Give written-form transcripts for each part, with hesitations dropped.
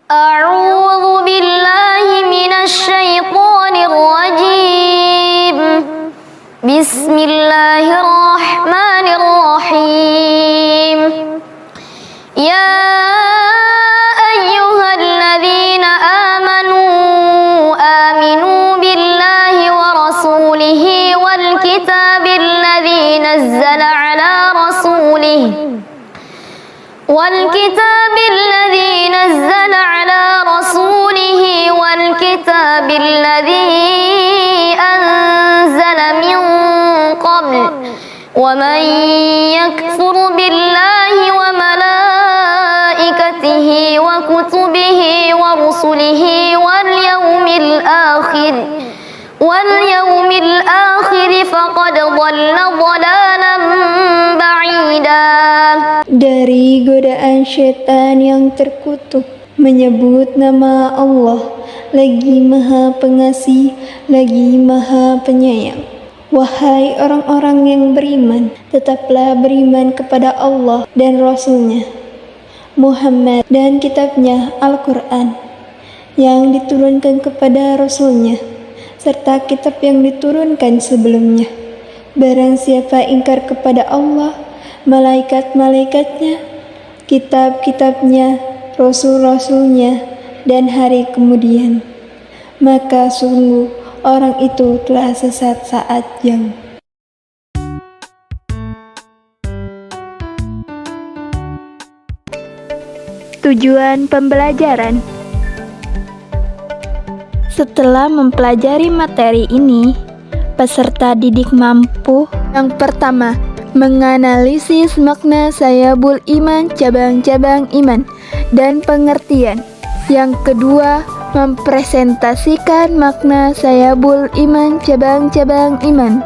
أعوذ بالله من الشيطان الرجيم. بسم الله الرحمن الرحيم. يا أيها الذين آمنوا بالله ورسوله والكتاب الذي نزل على رسوله والكتاب الذي أنزل من قبل ومن يكفر بالله وملائكته وكتبه ورسله واليوم الآخر فقد ضل ضلالا بعيدا. Dari godaan syaitan yang terkutuk, menyebut nama Allah, lagi Maha Pengasih, lagi Maha Penyayang. Wahai orang-orang yang beriman, tetaplah beriman kepada Allah dan Rasul-Nya, Muhammad, dan kitabnya Al-Quran yang diturunkan kepada Rasul-Nya, serta kitab yang diturunkan sebelumnya. Barang siapa ingkar kepada Allah, malaikat-malaikatnya, kitab-kitabnya, Rasul-Rasulnya, dan hari kemudian, maka sungguh orang itu telah sesat saat jauh. Tujuan pembelajaran. Setelah mempelajari materi ini, peserta didik mampu yang pertama, menganalisis makna sayabul iman, cabang-cabang iman, dan pengertian. Yang kedua, mempresentasikan makna sayabul iman, cabang-cabang iman.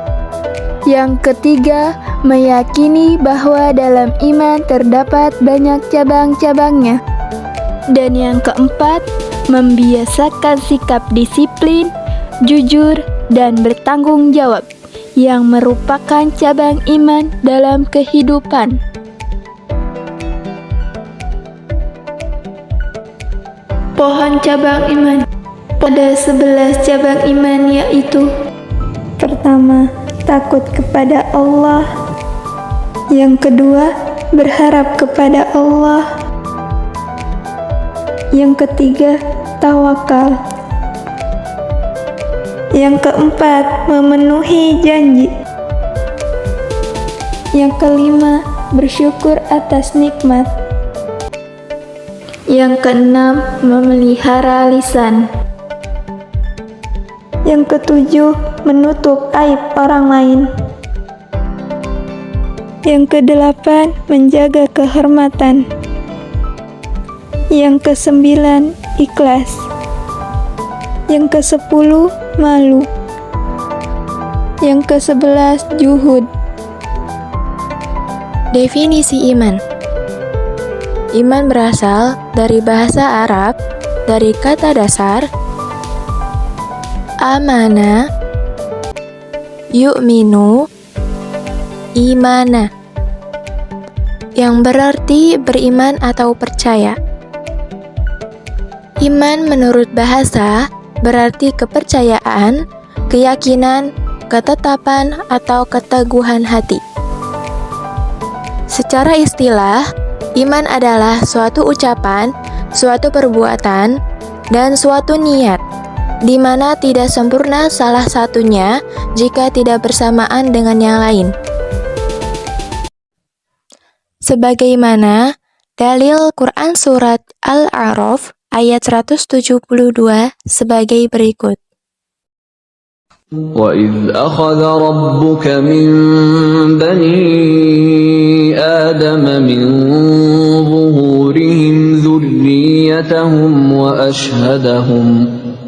Yang ketiga, meyakini bahwa dalam iman terdapat banyak cabang-cabangnya. Dan yang keempat, membiasakan sikap disiplin, jujur, dan bertanggung jawab yang merupakan cabang iman dalam kehidupan. Pohon cabang iman. Ada 11 cabang iman, yaitu: pertama, takut kepada Allah. Yang kedua, berharap kepada Allah. Yang ketiga, tawakal. Yang keempat, memenuhi janji. Yang kelima, bersyukur atas nikmat. Yang keenam, memelihara lisan. Yang ketujuh, menutup aib orang lain. Yang kedelapan, menjaga kehormatan. Yang kesembilan, ikhlas. Yang kesepuluh, malu. Yang kesebelas, juhud. Definisi iman. Iman berasal dari bahasa Arab, dari kata dasar amana, yu'minu, imana, yang berarti beriman atau percaya. Iman menurut bahasa berarti kepercayaan, keyakinan, ketetapan, atau keteguhan hati. Secara istilah, iman adalah suatu ucapan, suatu perbuatan, dan suatu niat, di mana tidak sempurna salah satunya jika tidak bersamaan dengan yang lain. Sebagaimana dalil Quran Surat Al-A'raf ayat 172 sebagai berikut. وَإِذْ أَخَذَ رَبُّكَ مِنْ بَنِي آدَمَ مِنْ ظُهُورِهِمْ ذُرِّيَّتَهُمْ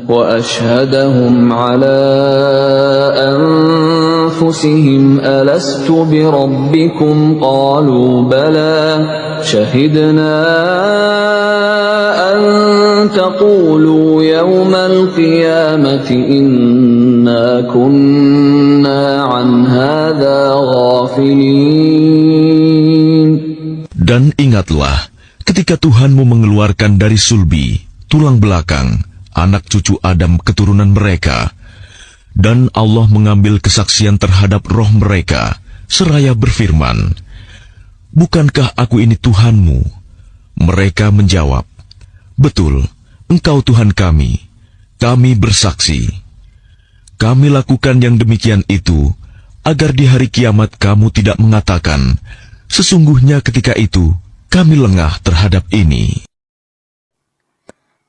وَأَشْهَدَهُمْ عَلَى أَنفُسِهِمْ أَلَسْتُ بِرَبِّكُمْ قَالُوا بَلَى شَهِدْنَا أَنْ تَقُولُوا يَوْمَ الْقِيَامَةِ إِنَّا كُنَّا عَنْ هَذَا غَافِلِينَ. Dan ingatlah ketika Tuhanmu mengeluarkan dari sulbi tulang belakang, anak cucu Adam keturunan mereka, dan Allah mengambil kesaksian terhadap roh mereka, seraya berfirman, "Bukankah aku ini Tuhanmu?" Mereka menjawab, "Betul, Engkau Tuhan kami bersaksi." Kami lakukan yang demikian itu, agar di hari kiamat kamu tidak mengatakan, "Sesungguhnya ketika itu kami lengah terhadap ini."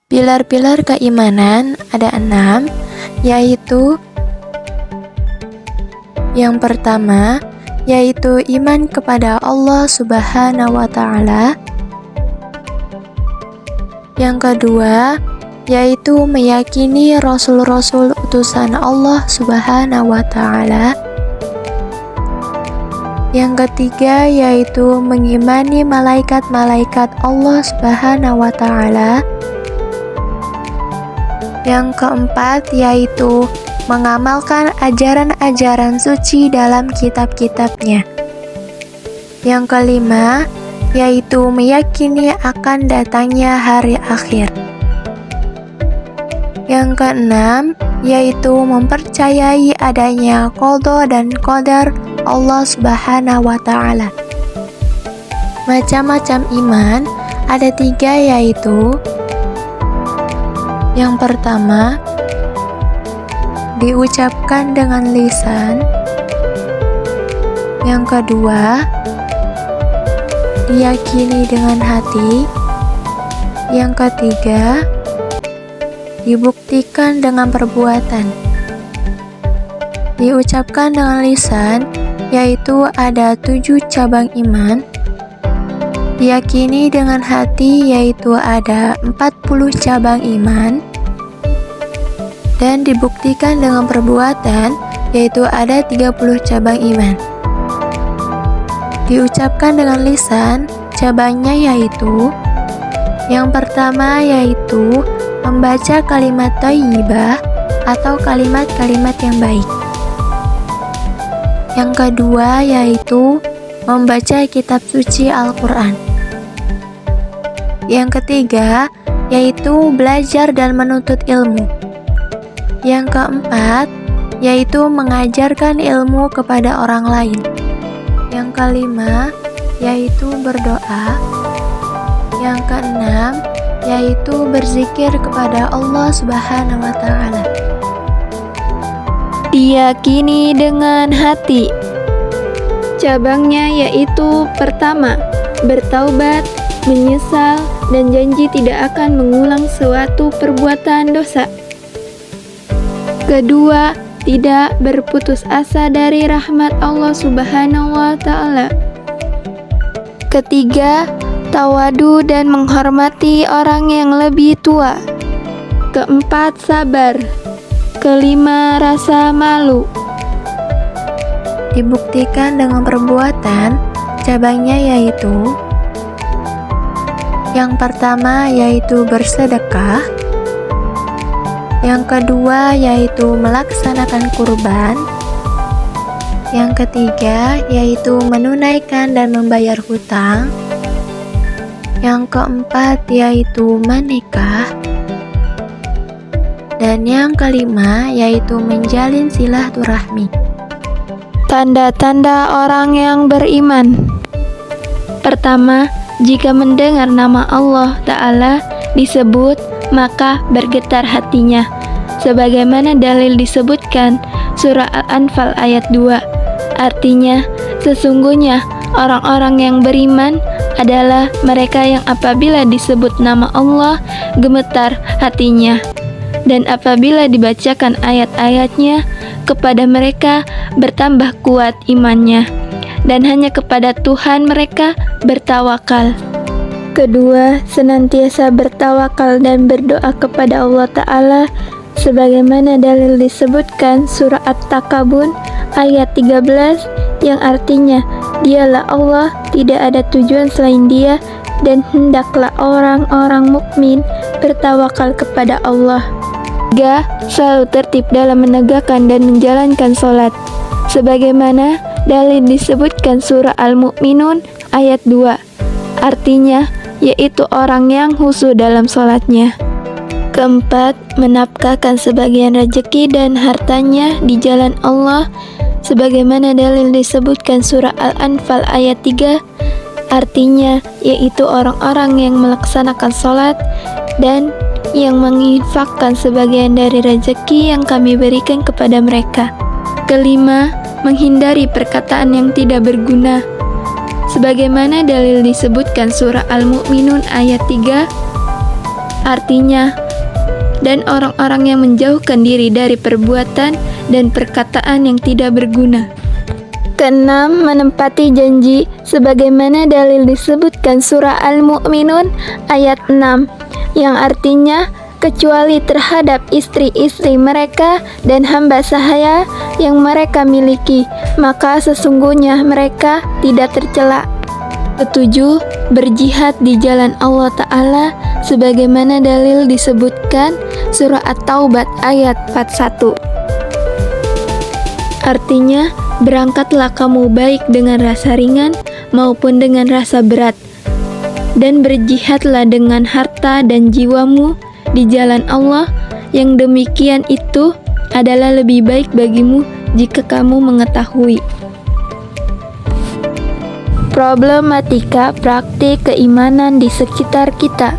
Pilar-pilar keimanan ada 6, yaitu yang pertama, yaitu iman kepada Allah Subhanahu wa Ta'ala. Yang kedua, yaitu meyakini rasul-rasul utusan Allah Subhanahu wa Ta'ala. Yang ketiga, yaitu mengimani malaikat-malaikat Allah Subhanahu wa Ta'ala. Yang keempat, yaitu mengamalkan ajaran-ajaran suci dalam kitab-kitabnya. Yang kelima, yaitu meyakini akan datangnya hari akhir. Yang keenam, yaitu mempercayai adanya qada dan qadar Allah Subhanahu wa Ta'ala. Macam-macam iman ada 3, yaitu yang pertama, diucapkan dengan lisan. Yang kedua, diyakini dengan hati. Yang ketiga, dibuktikan dengan perbuatan. Diucapkan dengan lisan, yaitu ada 7 cabang iman. Diyakini dengan hati, yaitu ada 40 cabang iman. Dan dibuktikan dengan perbuatan, yaitu ada 30 cabang iman. Diucapkan dengan lisan, cabangnya yaitu yang pertama, yaitu membaca kalimat thayyibah atau kalimat-kalimat yang baik. Yang kedua, yaitu membaca kitab suci Al-Quran. Yang ketiga, yaitu belajar dan menuntut ilmu. Yang keempat, yaitu mengajarkan ilmu kepada orang lain. Yang kelima, yaitu berdoa. Yang keenam, yaitu berzikir kepada Allah Subhanahu wa Ta'ala. Diyakini dengan hati. Cabangnya yaitu pertama, bertaubat, menyesal, dan janji tidak akan mengulang suatu perbuatan dosa. Kedua, tidak berputus asa dari rahmat Allah Subhanahu wa Ta'ala. Ketiga, tawadu dan menghormati orang yang lebih tua. Keempat, sabar. Kelima, rasa malu. Dibuktikan dengan perbuatan, cabangnya yaitu yang pertama, yaitu bersedekah. Yang kedua, yaitu melaksanakan kurban. Yang ketiga, yaitu menunaikan dan membayar hutang. Yang keempat, yaitu menikah. Dan yang kelima, yaitu menjalin silaturahmi. Tanda-tanda orang yang beriman. Pertama, jika mendengar nama Allah Ta'ala disebut, maka bergetar hatinya. Sebagaimana dalil disebutkan surah Al-Anfal ayat 2. Artinya, sesungguhnya orang-orang yang beriman adalah mereka yang apabila disebut nama Allah, gemetar hatinya. Dan apabila dibacakan ayat-ayatnya, kepada mereka bertambah kuat imannya. Dan hanya kepada Tuhan mereka bertawakal. Kedua, senantiasa bertawakal dan berdoa kepada Allah Ta'ala sebagaimana dalil disebutkan surah At-Takabun ayat 13 yang artinya, dialah Allah, tidak ada tujuan selain Dia, dan hendaklah orang-orang mukmin bertawakal kepada Allah. 3. Selalu tertib dalam menegakkan dan menjalankan sholat sebagaimana dalil disebutkan surah Al-Mu'minun ayat 2. Artinya, yaitu orang yang khusyuk dalam sholatnya. Keempat, menafkahkan sebagian rezeki dan hartanya di jalan Allah sebagaimana dalil disebutkan surah Al-Anfal ayat 3, artinya yaitu orang-orang yang melaksanakan sholat dan yang menginfakkan sebagian dari rezeki yang kami berikan kepada mereka. Kelima, menghindari perkataan yang tidak berguna sebagaimana dalil disebutkan surah Al-Mu'minun ayat 3, artinya dan orang-orang yang menjauhkan diri dari perbuatan dan perkataan yang tidak berguna. Keenam, menempati janji sebagaimana dalil disebutkan surah Al-Mu'minun ayat 6 yang artinya kecuali terhadap istri-istri mereka dan hamba sahaya yang mereka miliki, maka sesungguhnya mereka tidak tercela. Ketujuh, berjihad di jalan Allah Ta'ala sebagaimana dalil disebutkan surah At-Taubah ayat 41. Artinya, berangkatlah kamu baik dengan rasa ringan maupun dengan rasa berat, dan berjihadlah dengan harta dan jiwamu di jalan Allah, yang demikian itu adalah lebih baik bagimu jika kamu mengetahui. Problematika praktik keimanan di sekitar kita.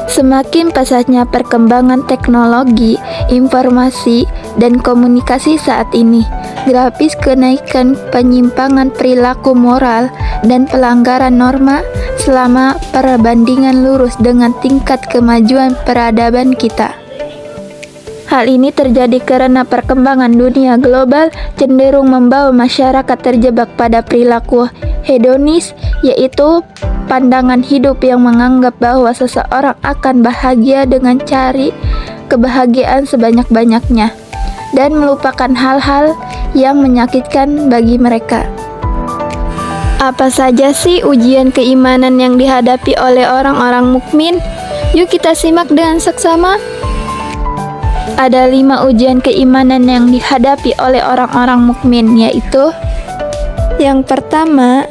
Semakin pesatnya perkembangan teknologi, informasi, dan komunikasi saat ini, grafis kenaikan penyimpangan perilaku moral dan pelanggaran norma selama perbandingan lurus dengan tingkat kemajuan peradaban kita. Hal ini terjadi karena perkembangan dunia global cenderung membawa masyarakat terjebak pada perilaku hedonis, yaitu pandangan hidup yang menganggap bahwa seseorang akan bahagia dengan cari kebahagiaan sebanyak-banyaknya dan melupakan hal-hal yang menyakitkan bagi mereka. Apa saja sih ujian keimanan yang dihadapi oleh orang-orang mukmin? Yuk kita simak dengan seksama. Ada 5 ujian keimanan yang dihadapi oleh orang-orang mukmin, yaitu yang pertama,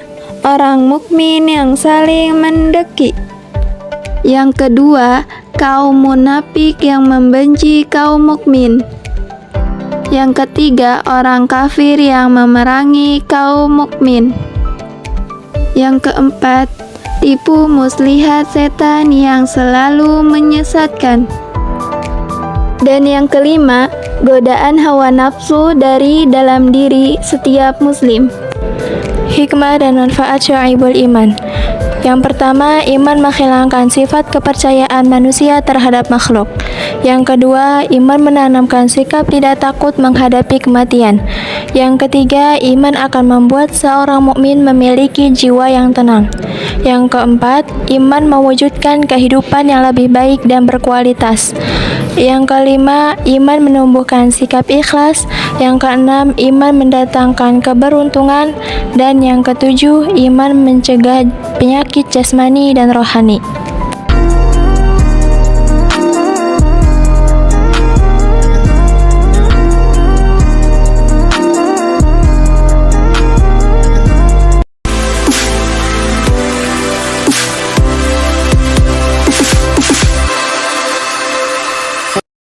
orang mukmin yang saling mendeki. Yang kedua, kaum munafik yang membenci kaum mukmin. Yang ketiga, orang kafir yang memerangi kaum mukmin. Yang keempat, tipu muslihat setan yang selalu menyesatkan. Dan yang kelima, godaan hawa nafsu dari dalam diri setiap muslim. Hikmah dan manfaat syu'aibul iman. Yang pertama, iman menghilangkan sifat kepercayaan manusia terhadap makhluk. Yang kedua, iman menanamkan sikap tidak takut menghadapi kematian. Yang ketiga, iman akan membuat seorang mukmin memiliki jiwa yang tenang. Yang keempat, iman mewujudkan kehidupan yang lebih baik dan berkualitas. Yang kelima, iman menumbuhkan sikap ikhlas. Yang keenam, iman mendatangkan keberuntungan. Dan yang ketujuh, iman mencegah penyakit jasmani dan rohani.